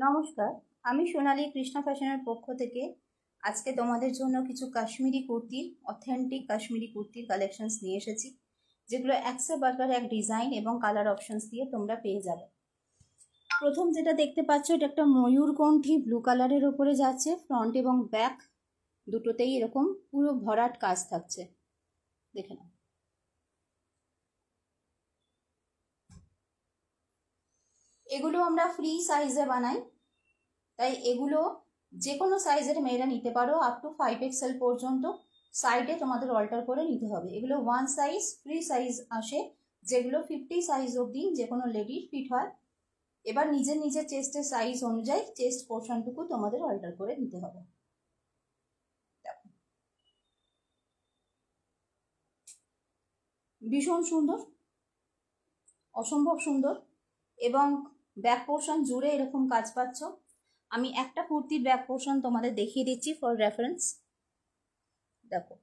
নমস্কার, আমি সোনালী কৃষ্ণা ফ্যাশনের পক্ষ থেকে আজকে তোমাদের জন্য কিছু কাশ্মীরি কুর্তির অথেন্টিক কাশ্মীরি কুর্তির কালেকশনস নিয়ে এসেছি, যেগুলো একশো বারবার এক ডিজাইন এবং কালার অপশনস দিয়ে তোমরা পেয়ে যাবে। প্রথম যেটা দেখতে পাচ্ছ, এটা একটা ময়ূরকণ্ঠী ব্লু কালারের ওপরে যাচ্ছে। ফ্রন্ট এবং ব্যাক দুটোতেই এরকম পুরো ভরাট কাজ থাকছে, দেখে নাও। এগুলো আমরা ফ্রি সাইজে বানাই, তাই এগুলো যে কোনো সাইজের মেয়েরা নিতে পারো, আপ টু 5XL পর্যন্ত। সাইডে তোমাদের অল্টার করে নিতে হবে। এগুলো ওয়ান সাইজ ফ্রি সাইজ আসে, যেগুলো 50 সাইজ অবধি যে কোনো লেডির ফিট হয়। এবার নিজের নিজের চেস্টের সাইজ অনুযায়ী চেস্ট পোর্শনটুকু তোমাদের অল্টার করে নিতে হবে। দেখো, ভীষণ সুন্দর, অসম্ভব সুন্দর। এবং ব্যাক পোর্শন জুড়ে এরকম কাজ পাচ্ছ। আমি একটা কুর্তির ব্যাক পোর্শন তোমাদের দেখিয়ে দিচ্ছি ফর রেফারেন্স। দেখো,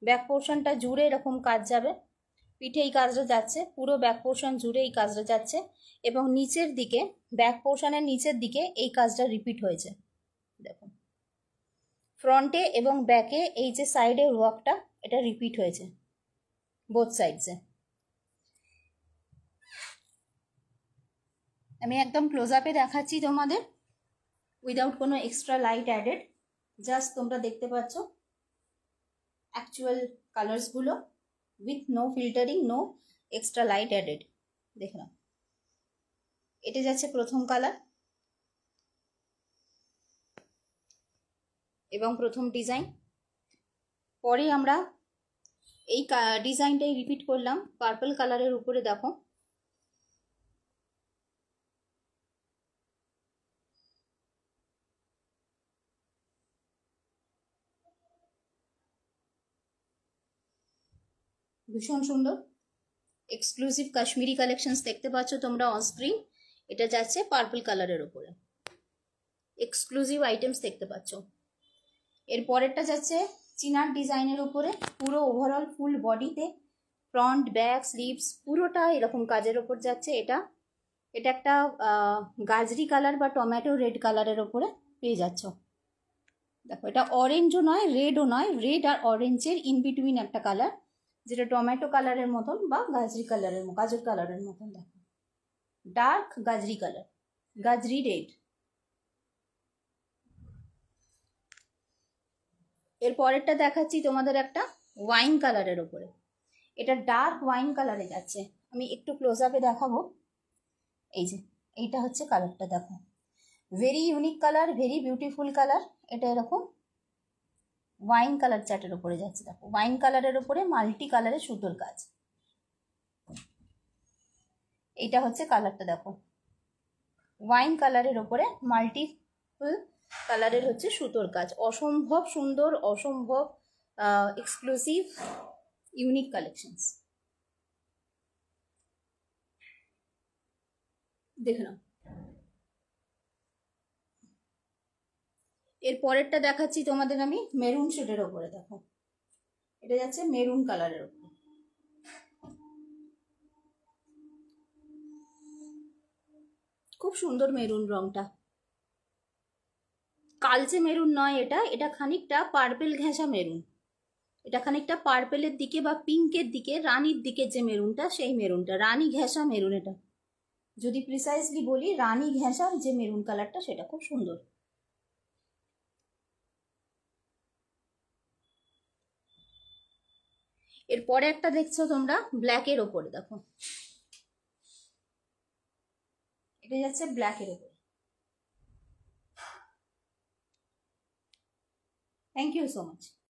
ব্যাক পোর্শনটা জুড়ে এরকম কাজ যাবে, পিঠে এই কাজটা যাচ্ছে, পুরো ব্যাক পোর্শন জুড়ে এই কাজটা যাচ্ছে। এবং নিচের দিকে, ব্যাক পোর্শনের নিচের দিকে এই কাজটা রিপিট হয়েছে। দেখো, ফ্রন্টে এবং ব্যাকে এই যে সাইডের ওয়ার্কটা, এটা রিপিট হয়েছে বোথ সাইডসে। আমি একদম ক্লোজ আপে দেখাচ্ছি তোমাদের, উইদাউট কোনো এক্সট্রা লাইট অ্যাডেড। জাস্ট তোমরা দেখতে পাচ্ছ অ্যাকচুয়াল কালার্সগুলো with no filtering, no extra light added. দেখে নাও, এটা যাচ্ছে প্রথম কালার এবং প্রথম ডিজাইন। পরে আমরা এই ডিজাইনটাই রিপিট করলাম পার্পল কালারের উপরে। দেখো, ভীষণ সুন্দর এক্সক্লুসিভ কাশ্মীরি কালেকশনস দেখতে পাচ্ছ তোমরা অন স্ক্রিন। এটা যাচ্ছে পার্পল কালারের উপরে, এক্সক্লুসিভ আইটেমস দেখতে পাচ্ছ। এর পরেরটা যাচ্ছে চিনার ডিজাইনের উপরে, পুরো ওভারঅল ফুল বডিতে ফ্রন্ট ব্যাক স্লিভস পুরোটা এরকম কাজের ওপর যাচ্ছে। এটা একটা গাজরি কালার বা টমেটো রেড কালারের ওপরে পেয়ে যাচ্ছ। দেখো, এটা অরেঞ্জও নয় রেডও নয়, রেড আর অরেঞ্জের ইন বিটুইন একটা কালার, যেটা টমেটো কালারের মতন বা গাজরি কালারের গাজর কালারের মতন। দেখো, ডার্ক গাজরি কালার, গাজরি রেড। এর পরেরটা দেখাচ্ছি তোমাদের একটা ওয়াইন কালারের ওপরে। এটা ডার্ক ওয়াইন কালারে যাচ্ছে, আমি একটু ক্লোজ আপে দেখাবো। এই যে এইটা হচ্ছে কালারটা, দেখো very unique colour, very beautiful colour. এটা এরকম ওয়াইন কালার চার্টের উপরে যাচ্ছে। দেখো, ওয়াইন কালারের উপরে মাল্টি কালারের সুতোর কাজ। এইটা হচ্ছে কালারটা, দেখো ওয়াইন কালারের উপরে মাল্টিপল কালারের হচ্ছে সুতোর কাজ। অসম্ভব সুন্দর, অসম্ভব এক্সক্লুসিভ ইউনিক কালেকশনস। দেখে নাও। এর পরেরটা দেখাচ্ছি তোমাদের আমি মেরুন শেডের ওপরে। দেখো, এটা যাচ্ছে মেরুন কালারের ওপরে। খুব সুন্দর মেরুন রংটা, কালচে মেরুন নয় এটা, এটা খানিকটা পার্পেল ঘেঁষা মেরুন। এটা খানিকটা পার্পেলের দিকে বা পিঙ্কের দিকে, রানীর দিকে যে মেরুনটা, সেই মেরুনটা রানী ঘেঁষা মেরুন। এটা যদি প্রিসাইজলি বলি, রানী ঘেঁষার যে মেরুন কালারটা, সেটা খুব সুন্দর। এরপরে একটা দেখছো তোমরা ব্ল্যাকের ওপরে। দেখো, এটা যাচ্ছে ব্ল্যাকের ওপরে। Thank you so much.